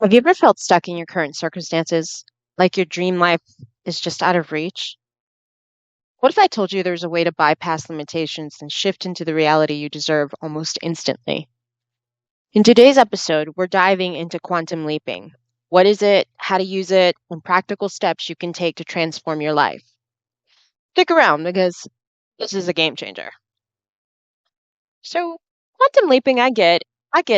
Have you ever felt stuck in your current circumstances, like your dream life is just out of reach? What if I told you there's a way to bypass limitations and shift into the reality you deserve almost instantly? In today's episode, we're diving into quantum leaping. What is it, how to use it, and practical steps you can take to transform your life. Stick around because this is a game changer. So, quantum leaping, I get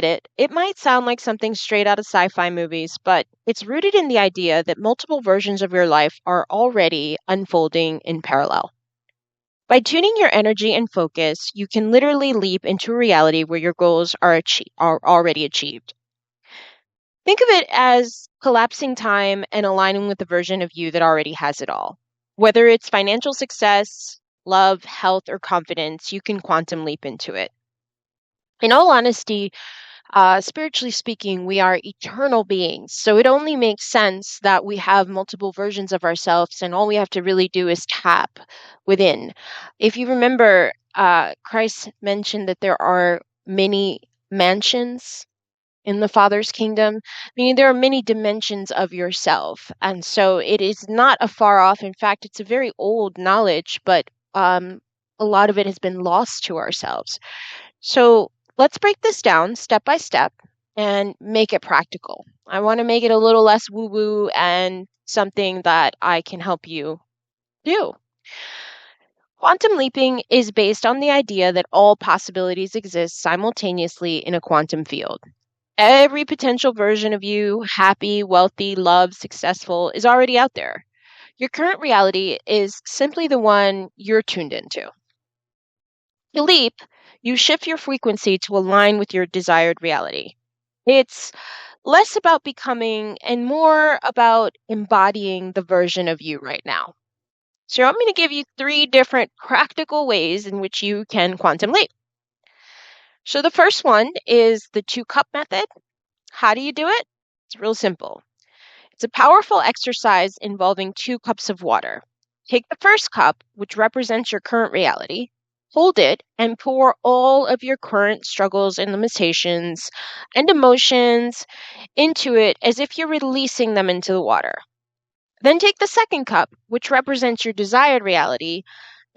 it. It might sound like something straight out of sci-fi movies, but it's rooted in the idea that multiple versions of your life are already unfolding in parallel. By tuning your energy and focus, you can literally leap into a reality where your goals are already achieved. Think of it as collapsing time and aligning with the version of you that already has it all. Whether it's financial success, love, health, or confidence, you can quantum leap into it. In all honesty, spiritually speaking, we are eternal beings. So it only makes sense that we have multiple versions of ourselves, and all we have to really do is tap within. If you remember, Christ mentioned that there are many mansions in the Father's kingdom, meaning there are many dimensions of yourself. And so it is not a far off. In fact, it's a very old knowledge, but a lot of it has been lost to ourselves. So let's break this down step by step and make it practical. I want to make it a little less woo woo and something that I can help you do. Quantum leaping is based on the idea that all possibilities exist simultaneously in a quantum field. Every potential version of you, happy, wealthy, loved, successful, is already out there. Your current reality is simply the one you're tuned into. To leap, you shift your frequency to align with your desired reality. It's less about becoming and more about embodying the version of you right now. So I'm going to give you three different practical ways in which you can quantum leap. So the first one is the 2 cup method. How do you do it? It's real simple. It's a powerful exercise involving 2 cups of water. Take the first cup, which represents your current reality, hold it, and pour all of your current struggles and limitations and emotions into it as if you're releasing them into the water. Then take the second cup, which represents your desired reality,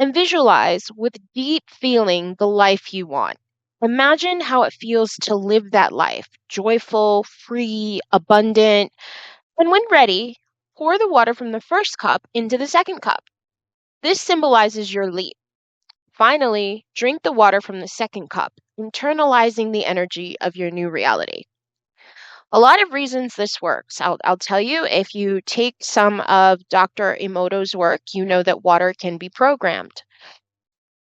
and visualize with deep feeling the life you want. Imagine how it feels to live that life joyful, free, abundant. And when ready, pour the water from the first cup into the second cup. This symbolizes your leap. Finally, drink the water from the second cup, internalizing the energy of your new reality. A lot of reasons this works. I'll tell you, if you take some of Dr. Emoto's work, you know that water can be programmed.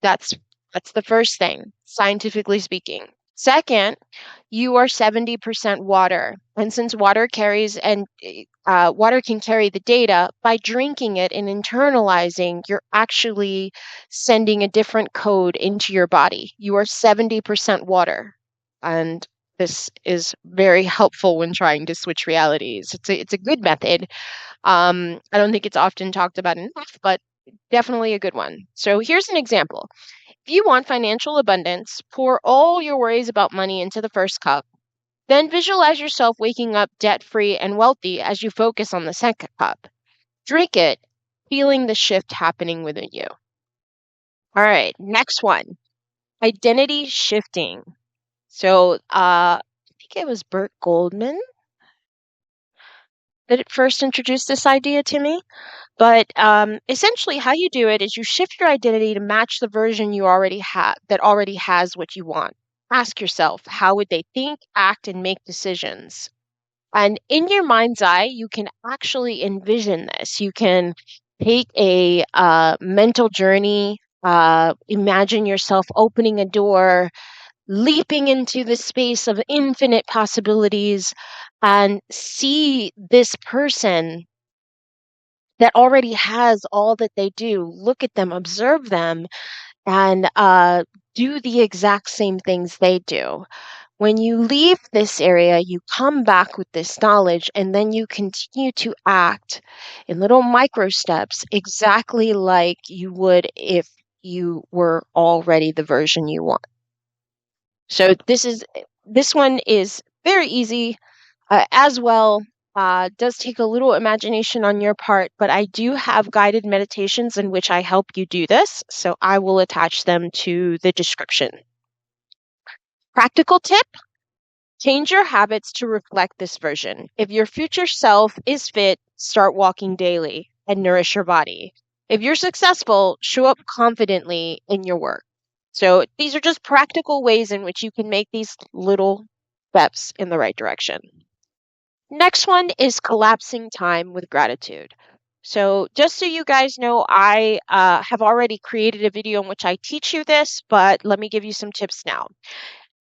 That's that's the first thing, scientifically speaking. Second, you are 70% water. And since water can carry the data, by drinking it and internalizing, you're actually sending a different code into your body. You are 70% water. And this is very helpful when trying to switch realities. It's a good method. I don't think it's often talked about enough, but definitely a good one. So here's an example. If you want financial abundance, pour all your worries about money into the first cup. Then visualize yourself waking up debt free and wealthy as you focus on the second cup. Drink it, feeling the shift happening within you. All right, next one, identity shifting. So I think it was Bert Goldman that first introduced this idea to me. But essentially, how you do it is you shift your identity to match the version you already have that already has what you want. Ask yourself, how would they think, act, and make decisions? And in your mind's eye, you can actually envision this. You can take a mental journey, imagine yourself opening a door, leaping into the space of infinite possibilities, and see this person that already has all that they do. Look at them, observe them, and do the exact same things they do. When you leave this area, you come back with this knowledge, and then you continue to act in little micro steps, exactly like you would if you were already the version you want. So this one is very easy. As well, does take a little imagination on your part, but I do have guided meditations in which I help you do this, so I will attach them to the description. Practical tip: change your habits to reflect this version. If your future self is fit, start walking daily and nourish your body. If you're successful, show up confidently in your work. So these are just practical ways in which you can make these little steps in the right direction. Next one is collapsing time with gratitude. So just so you guys know, I have already created a video in which I teach you this, but let me give you some tips now.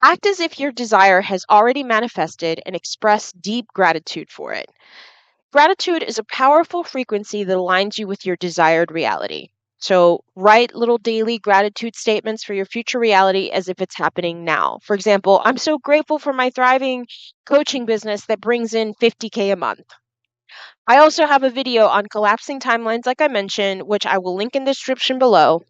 Act as if your desire has already manifested and express deep gratitude for it. Gratitude is a powerful frequency that aligns you with your desired reality. So write little daily gratitude statements for your future reality as if it's happening now. For example, I'm so grateful for my thriving coaching business that brings in 50K a month. I also have a video on collapsing timelines, like I mentioned, which I will link in the description below.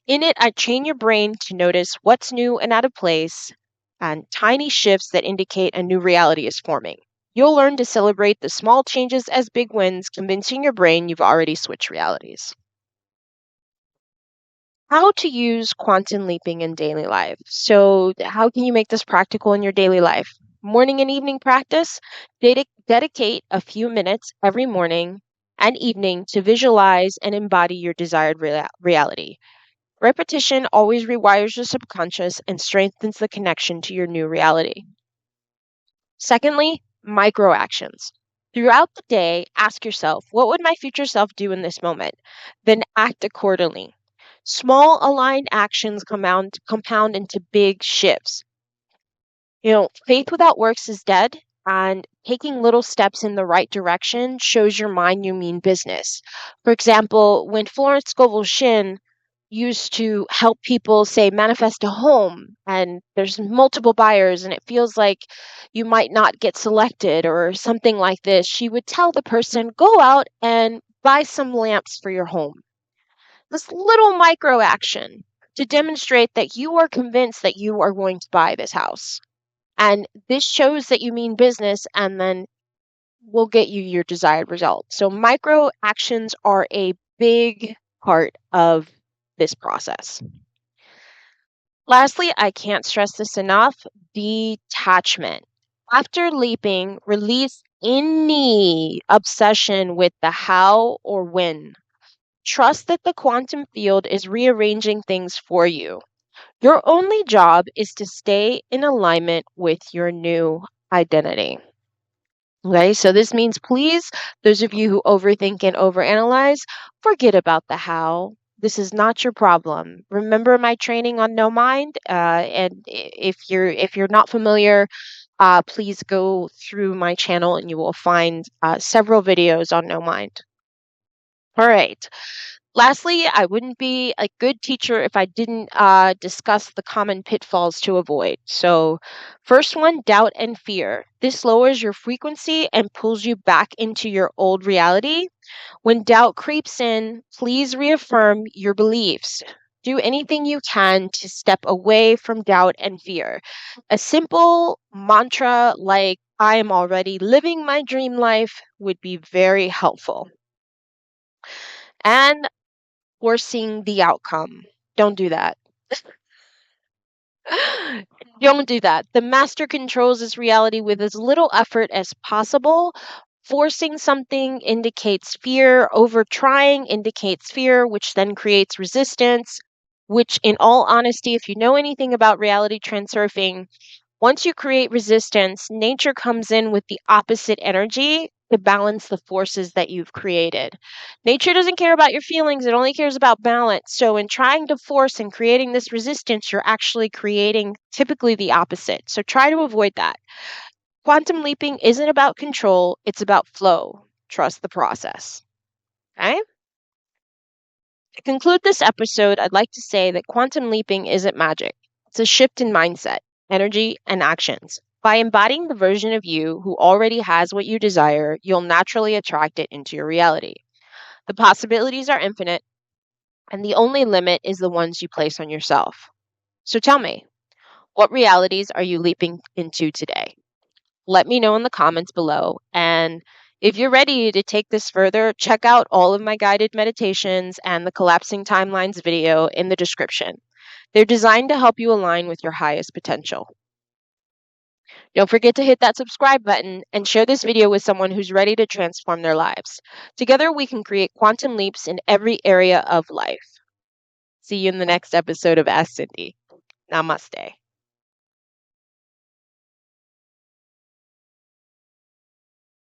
In it, I train your brain to notice what's new and out of place and tiny shifts that indicate a new reality is forming. You'll learn to celebrate the small changes as big wins, convincing your brain you've already switched realities. How to use quantum leaping in daily life. So, how can you make this practical in your daily life? Morning and evening practice. Dedicate a few minutes every morning and evening to visualize and embody your desired reality. Repetition always rewires your subconscious and strengthens the connection to your new reality. Secondly, micro actions. Throughout the day, ask yourself, what would my future self do in this moment? Then act accordingly. Small aligned actions compound into big shifts. Faith without works is dead, and taking little steps in the right direction shows your mind you mean business. For example, when Florence Scovel Shinn used to help people, say, manifest a home, and there's multiple buyers, and it feels like you might not get selected or something like this, she would tell the person, go out and buy some lamps for your home. This little micro action to demonstrate that you are convinced that you are going to buy this house. And this shows that you mean business and then will get you your desired result. So micro actions are a big part of this process. Lastly, I can't stress this enough, detachment. After leaping, release any obsession with the how or when. Trust that the quantum field is rearranging things for you. Your only job is to stay in alignment with your new identity. Okay, so this means please, those of you who overthink and overanalyze, forget about the how. This is not your problem. Remember my training on no mind, and if you're not familiar, please go through my channel and you will find several videos on no mind. All right. Lastly, I wouldn't be a good teacher if I didn't discuss the common pitfalls to avoid. So, first one, doubt and fear. This lowers your frequency and pulls you back into your old reality. When doubt creeps in, please reaffirm your beliefs. Do anything you can to step away from doubt and fear. A simple mantra like, I am already living my dream life would be very helpful. And forcing the outcome. Don't do that. Don't do that. The master controls his reality with as little effort as possible. Forcing something indicates fear. Over trying indicates fear, which then creates resistance, which, in all honesty, if you know anything about reality transurfing, once you create resistance, nature comes in with the opposite energy to balance the forces that you've created. Nature doesn't care about your feelings, it only cares about balance. So, in trying to force and creating this resistance, you're actually creating typically the opposite. So, try to avoid that. Quantum leaping isn't about control, it's about flow. Trust the process. Okay? To conclude this episode, I'd like to say that quantum leaping isn't magic. It's a shift in mindset, energy, and actions. By embodying the version of you who already has what you desire, you'll naturally attract it into your reality. The possibilities are infinite, and the only limit is the ones you place on yourself. So tell me, what realities are you leaping into today? let me know in the comments below. And if you're ready to take this further, check out all of my guided meditations and the collapsing timelines video in the description. They're designed to help you align with your highest potential. Don't forget to hit that subscribe button and share this video with someone who's ready to transform their lives. Together, we can create quantum leaps in every area of life. See you in the next episode of Ask Cindy. Namaste.